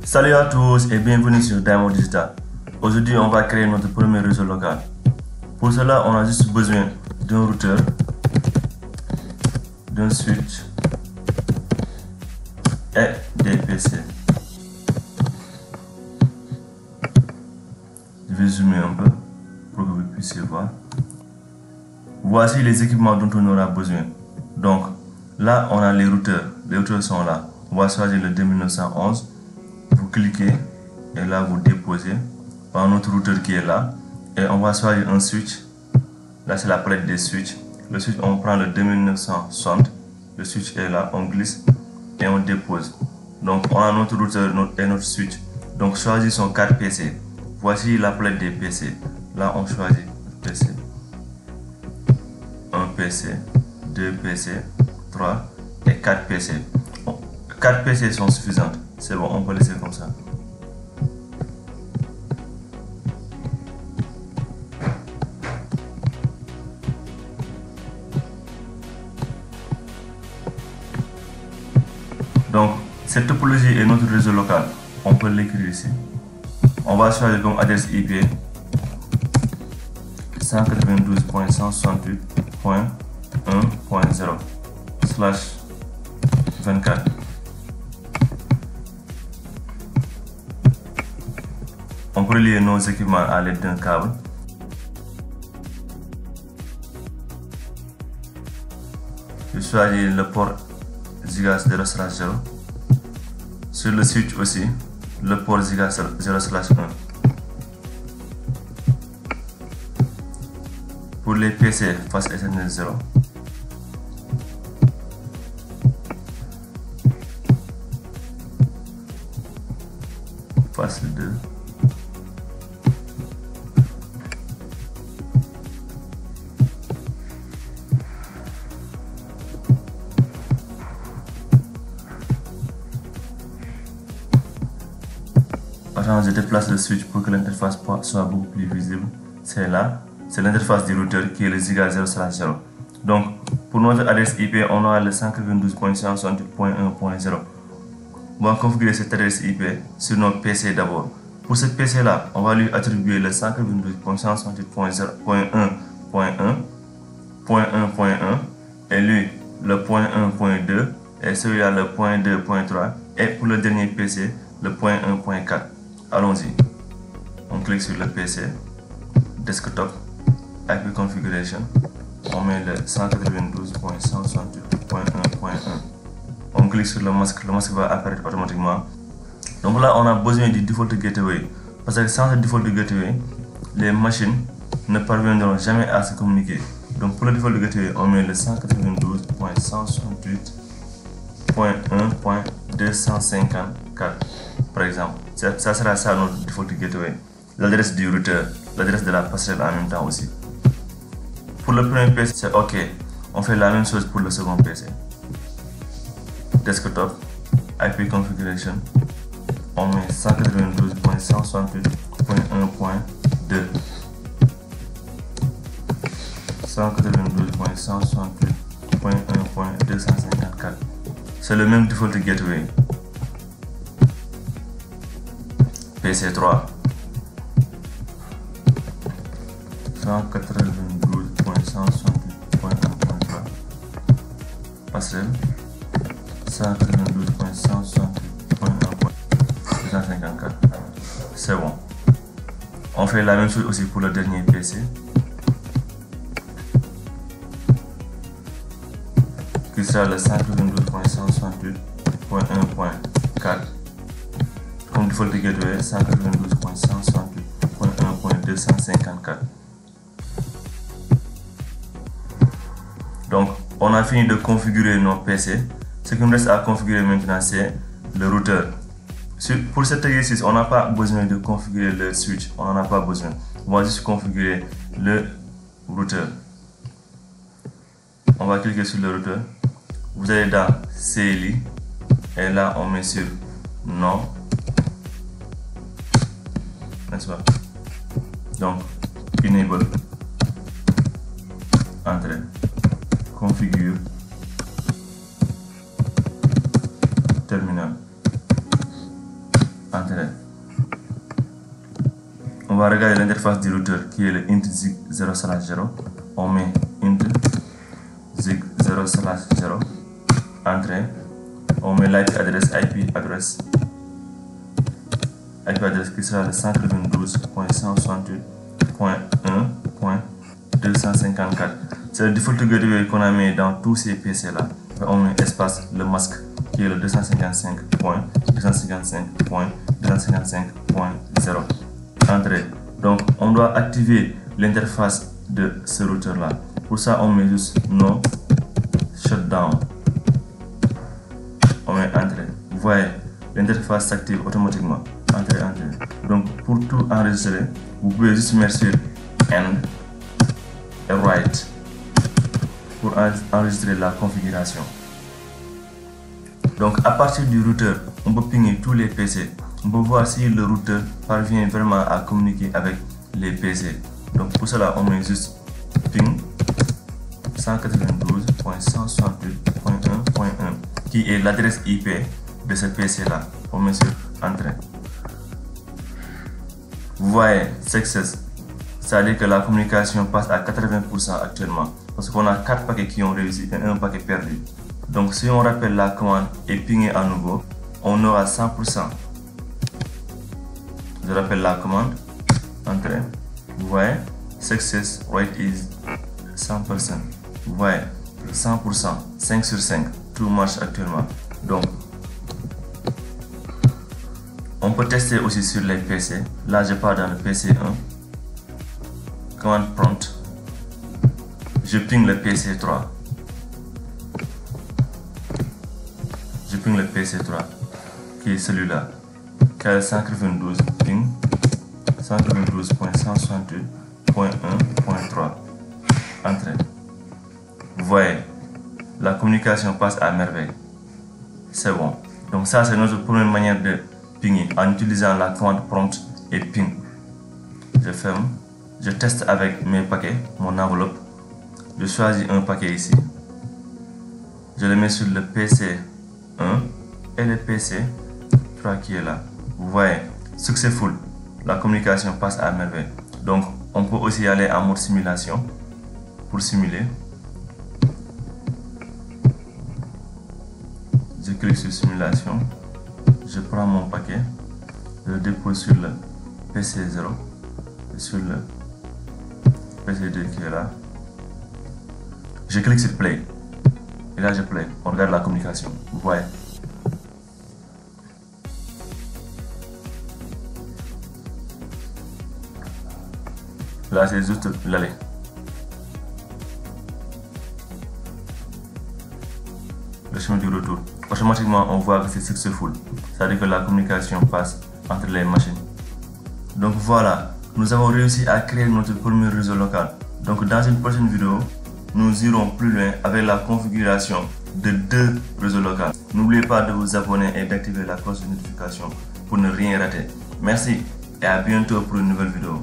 Salut à tous et bienvenue sur Diamond Digital. Aujourd'hui, on va créer notre premier réseau local. Pour cela, on a juste besoin d'un routeur, d'un switch et des PC. Je vais zoomer un peu pour que vous puissiez voir. Voici les équipements dont on aura besoin. Donc, là, on a les routeurs. Les routeurs sont là. On va choisir le 2911. Vous cliquez et là, vous déposez par notre routeur qui est là. Et on va choisir un switch. Là, c'est la palette des switches. Le switch, on prend le 2960. Le switch est là, on glisse et on dépose. Donc, on a notre routeur et notre switch. Donc, choisissons 4 PC. Voici la palette des PC. Là, on choisit PC. 1 PC, 2 PC, 3 et 4 PC. 4 PC sont suffisantes. C'est bon, on peut laisser comme ça. Donc, cette topologie est notre réseau local. On peut l'écrire ici. On va choisir comme adresse IP 192.168.1.0/24. On peut relier nos équipements à l'aide d'un câble. Je choisis le port Ziga 0/0. Sur le switch aussi, le port Ziga 0/1. Pour les PC, face Ethernet 0. Face 2. Attends, je déplace le switch pour que l'interface soit beaucoup plus visible. C'est là. C'est l'interface du routeur qui est le Ziga 0/0. Donc, pour notre adresse IP, on aura le 192.168.1.0. On va configurer cette adresse IP sur notre PC d'abord. Pour ce PC là, on va lui attribuer le 192.168.0.1.1.1 et lui le .1.2 et celui-là le .2.3 et pour le dernier PC le .1.4. Allons-y. On clique sur le PC, desktop, IP configuration. On met le 192.168.1.1. On clique sur le masque va apparaître automatiquement. Donc là, on a besoin du default gateway. Parce que sans le default gateway, les machines ne parviendront jamais à se communiquer. Donc pour le default gateway, on met le 192.168.1.254 par exemple. Ça sera ça notre default gateway. L'adresse du routeur, l'adresse de la passerelle en même temps aussi. Pour le premier PC, c'est OK. On fait la même chose pour le second PC. Desktop, IP configuration. On met 192.168.1.2. 192.168.1.254. C'est le même default gateway. PC3 192.168.1.3 passerelle 192.168.1.254. C'est bon. On fait la même chose aussi pour le dernier PC qui sera le 192.168.1.4. Comme default gateway 192.168.1.254. Donc, on a fini de configurer nos PC. Ce qui nous reste à configurer maintenant, c'est le routeur. Pour cet exercice, on n'a pas besoin de configurer le switch. On n'en a pas besoin. On va juste configurer le routeur. On va cliquer sur le routeur. Vous allez dans CLI. Et là, on met sur non. N'est-ce pas? Donc, enable. Entrée. Configure. Terminal. va regarder l'interface du routeur qui est le int zig 0/0. On met int zig 0/0, entrée. On met l'IP adresse qui sera le 192.168.1.254. C'est le default gateway qu'on a mis dans tous ces PC là. On met espace le masque qui est le 255.255.255.0. Entrée. Donc on doit activer l'interface de ce routeur là. Pour ça on met juste no shutdown. On met entrée. Vous voyez, l'interface s'active automatiquement. Entrée. Donc pour tout enregistrer, vous pouvez juste mettre sur end et write pour enregistrer la configuration. Donc à partir du routeur, on peut pinguer tous les PC. On peut voir si le routeur parvient vraiment à communiquer avec les PC. Donc pour cela, on met juste ping 192.168.1.1 qui est l'adresse IP de ce PC là. On met sur entrée. Vous voyez, success, c'est-à-dire que la communication passe à 80% actuellement. Parce qu'on a 4 paquets qui ont réussi et un paquet perdu. Donc si on rappelle la commande et pinguer à nouveau, on aura 100%. Je rappelle la commande, entrée. Vous voyez, success rate is 100%. Vous voyez, 100%, 5 sur 5, tout marche actuellement. Donc, on peut tester aussi sur les PC. Là, je pars dans le PC 1. Commande prompt. Je ping le PC 3. Je ping le PC 3, qui est celui-là. Qui a 192 ping 192.168.1.3. Entrée. Vous voyez, la communication passe à merveille. C'est bon. Donc ça, c'est notre première manière de pinguer en utilisant la commande prompt et ping. Je ferme. Je teste avec mes paquets, mon enveloppe. Je choisis un paquet ici. Je le mets sur le PC 1 et le PC 3 qui est là. Vous voyez, successful. La communication passe à merveille. Donc, on peut aussi aller en mode simulation pour simuler. Je clique sur simulation. Je prends mon paquet. Je le dépose sur le PC 0 et sur le PC 2 qui est là. Je clique sur play. Et là, je play. On regarde la communication. Vous voyez. Là, c'est juste l'aller. Le chemin du retour. Automatiquement, on voit que c'est successful. C'est-à-dire que la communication passe entre les machines. Donc voilà, nous avons réussi à créer notre premier réseau local. Donc dans une prochaine vidéo, nous irons plus loin avec la configuration de 2 réseaux locaux. N'oubliez pas de vous abonner et d'activer la cloche de notification pour ne rien rater. Merci et à bientôt pour une nouvelle vidéo.